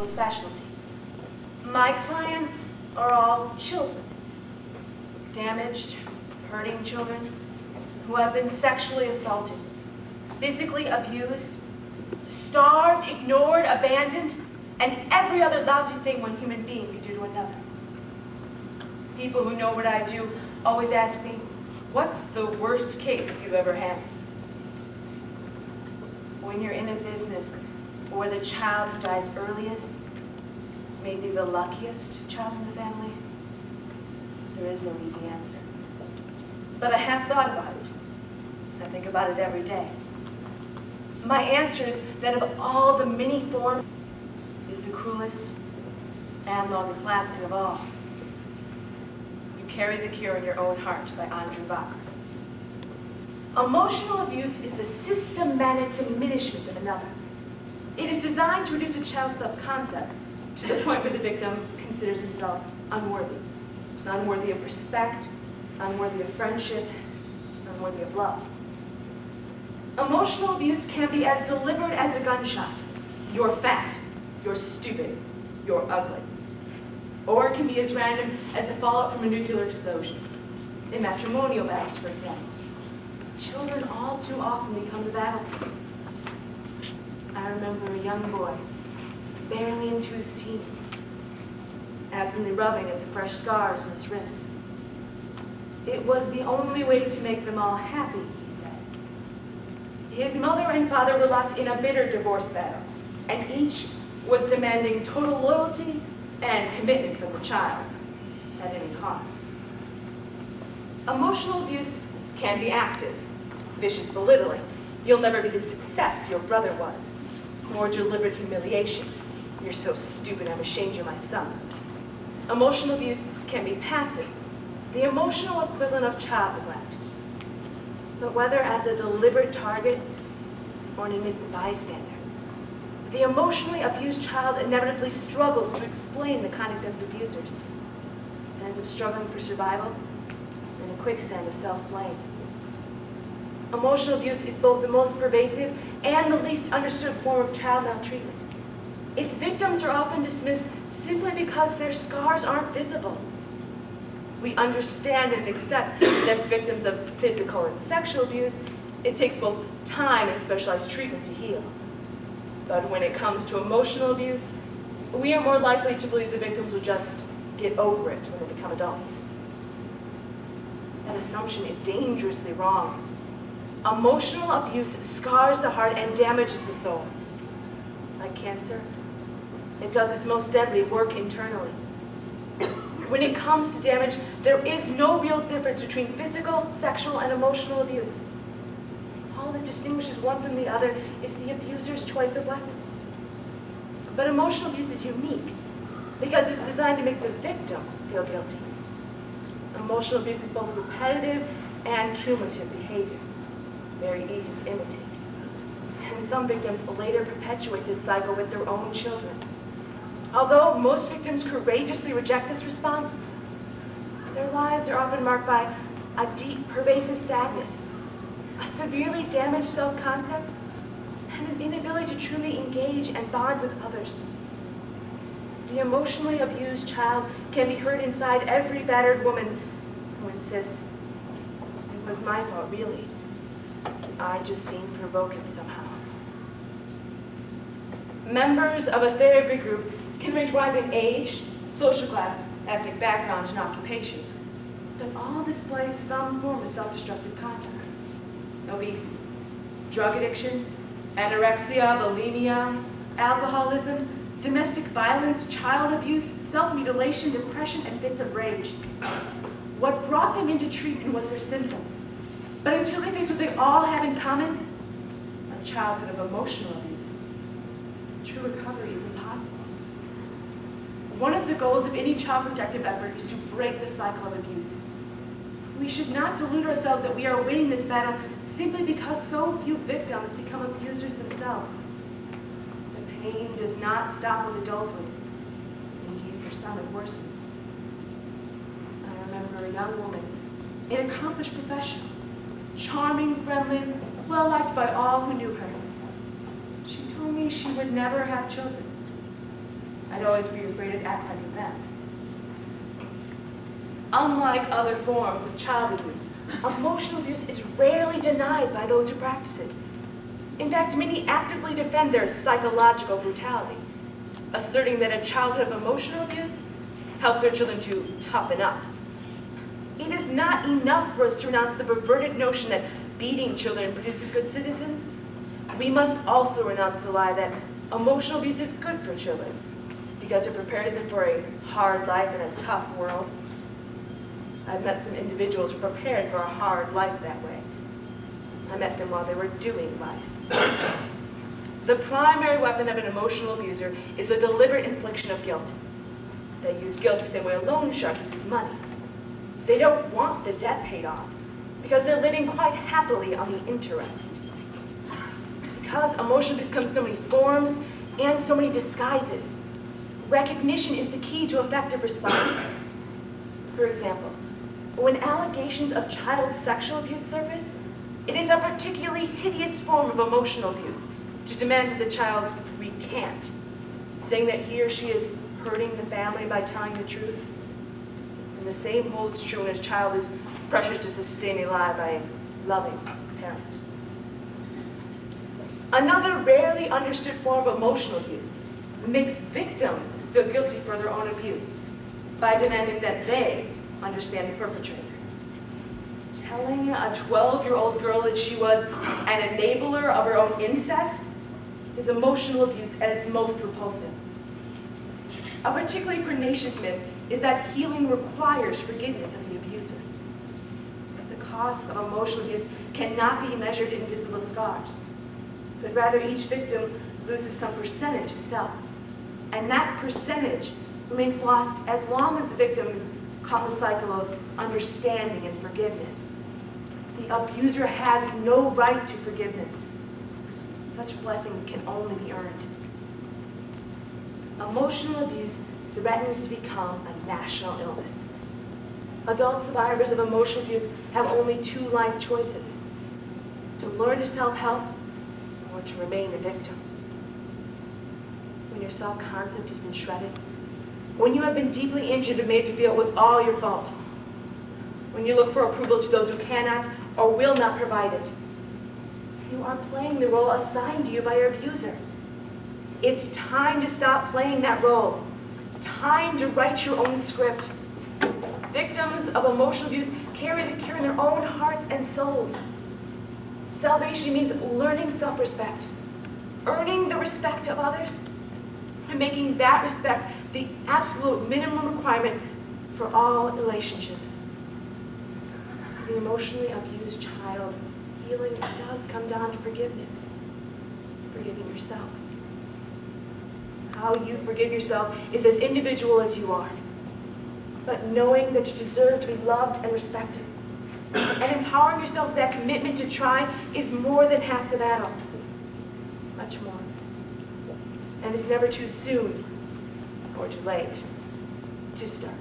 specialty. My clients are all children, damaged, hurting children who have been sexually assaulted, physically abused, starved, ignored, abandoned, and every other lousy thing one human being could do to another. People who know what I do always ask me, what's the worst case you've ever had? When you're in a business where the child who dies earliest may be the luckiest child in the family, there is no easy answer. But I have thought about it. I think about it every day. My answer is that of all the many forms, is the cruelest and longest lasting of all. You Carry the Cure in Your Own Heart by Andrew Bach. Emotional abuse is the systematic diminishment of another. It is designed to reduce a child's self-concept to the point where the victim considers himself unworthy. Unworthy of respect, unworthy of friendship, unworthy of love. Emotional abuse can be as deliberate as a gunshot. You're fat, you're stupid, you're ugly. Or it can be as random as the fallout from a nuclear explosion. In matrimonial vows, for example. Children all too often become the battlefield. I remember a young boy, barely into his teens, absently rubbing at the fresh scars on his wrists. It was the only way to make them all happy, he said. His mother and father were locked in a bitter divorce battle, and each was demanding total loyalty and commitment from the child at any cost. Emotional abuse can be active, vicious belittling. You'll never be the success your brother was. More deliberate humiliation. You're so stupid, I'm ashamed you're my son. Emotional abuse can be passive, the emotional equivalent of child neglect. But whether as a deliberate target or an innocent bystander, the emotionally abused child inevitably struggles to explain the conduct of his abusers and ends up struggling for survival in a quicksand of self-blame. Emotional abuse is both the most pervasive and the least understood form of child maltreatment. Its victims are often dismissed simply because their scars aren't visible. We understand and accept that victims of physical and sexual abuse, it takes both time and specialized treatment to heal. But when it comes to emotional abuse, we are more likely to believe the victims will just get over it when they become adults. That assumption is dangerously wrong. Emotional abuse scars the heart and damages the soul. Like cancer, it does its most deadly work internally. When it comes to damage, there is no real difference between physical, sexual, and emotional abuse. All that distinguishes one from the other is the abuser's choice of weapons. But emotional abuse is unique because it's designed to make the victim feel guilty. Emotional abuse is both repetitive and cumulative behavior, very easy to imitate. And some victims later perpetuate this cycle with their own children. Although most victims courageously reject this response, their lives are often marked by a deep, pervasive sadness, a severely damaged self-concept, and an inability to truly engage and bond with others. The emotionally abused child can be heard inside every battered woman who insists, it was my fault, really. I just seemed to provoke him somehow. Members of a therapy group can range widely in age, social class, ethnic background, and occupation, but all display some form of self-destructive conduct. Obesity, drug addiction, anorexia, bulimia, alcoholism, domestic violence, child abuse, self-mutilation, depression, and fits of rage. What brought them into treatment was their symptoms. But until they face what they all have in common, a childhood of emotional abuse, true recovery is impossible. One of the goals of any child protective effort is to break the cycle of abuse. We should not delude ourselves that we are winning this battle simply because so few victims become abusers themselves. The pain does not stop with adulthood. Indeed, for some it worsens. I remember a young woman, an accomplished professional, charming, friendly, well-liked by all who knew her. She told me she would never have children. I'd always be afraid of acting like them. Unlike other forms of child abuse, emotional abuse is rarely denied by those who practice it. In fact, many actively defend their psychological brutality, asserting that a childhood of emotional abuse helped their children to toughen up. It is not enough for us to renounce the perverted notion that beating children produces good citizens. We must also renounce the lie that emotional abuse is good for children because it prepares them for a hard life in a tough world. I've met some individuals who prepared for a hard life that way. I met them while they were doing life. The primary weapon of an emotional abuser is a deliberate infliction of guilt. They use guilt the same way a loan shark uses money. They don't want the debt paid off because they're living quite happily on the interest. Because emotional abuse comes in so many forms and so many disguises, recognition is the key to effective response. For example, when allegations of child sexual abuse surface, it is a particularly hideous form of emotional abuse to demand that the child recant, saying that he or she is hurting the family by telling the truth. And the same holds true when a child is pressured to sustain a lie by a loving parent. Another rarely understood form of emotional abuse makes victims feel guilty for their own abuse by demanding that they understand the perpetrator. Telling a 12-year-old girl that she was an enabler of her own incest is emotional abuse at its most repulsive. A particularly pernicious myth is that healing requires forgiveness of the abuser. The cost of emotional abuse cannot be measured in visible scars, but rather each victim loses some percentage of self, and that percentage remains lost as long as the victim is caught in the cycle of understanding and forgiveness. The abuser has no right to forgiveness. Such blessings can only be earned. Emotional abuse threatens to become a national illness. Adult survivors of emotional abuse have only two life choices: to learn to self-help or to remain a victim. When your self-concept has been shredded, when you have been deeply injured and made to feel it was all your fault, when you look for approval to those who cannot or will not provide it, you are playing the role assigned to you by your abuser. It's time to stop playing that role. Time to write your own script. Victims of emotional abuse carry the cure in their own hearts and souls. Salvation means learning self-respect, earning the respect of others, and making that respect the absolute minimum requirement for all relationships. For the emotionally abused child, healing does come down to forgiveness, forgiving yourself. How you forgive yourself is as individual as you are, but knowing that you deserve to be loved and respected, and empowering yourself with that commitment to try is more than half the battle, much more. And it's never too soon or too late to start.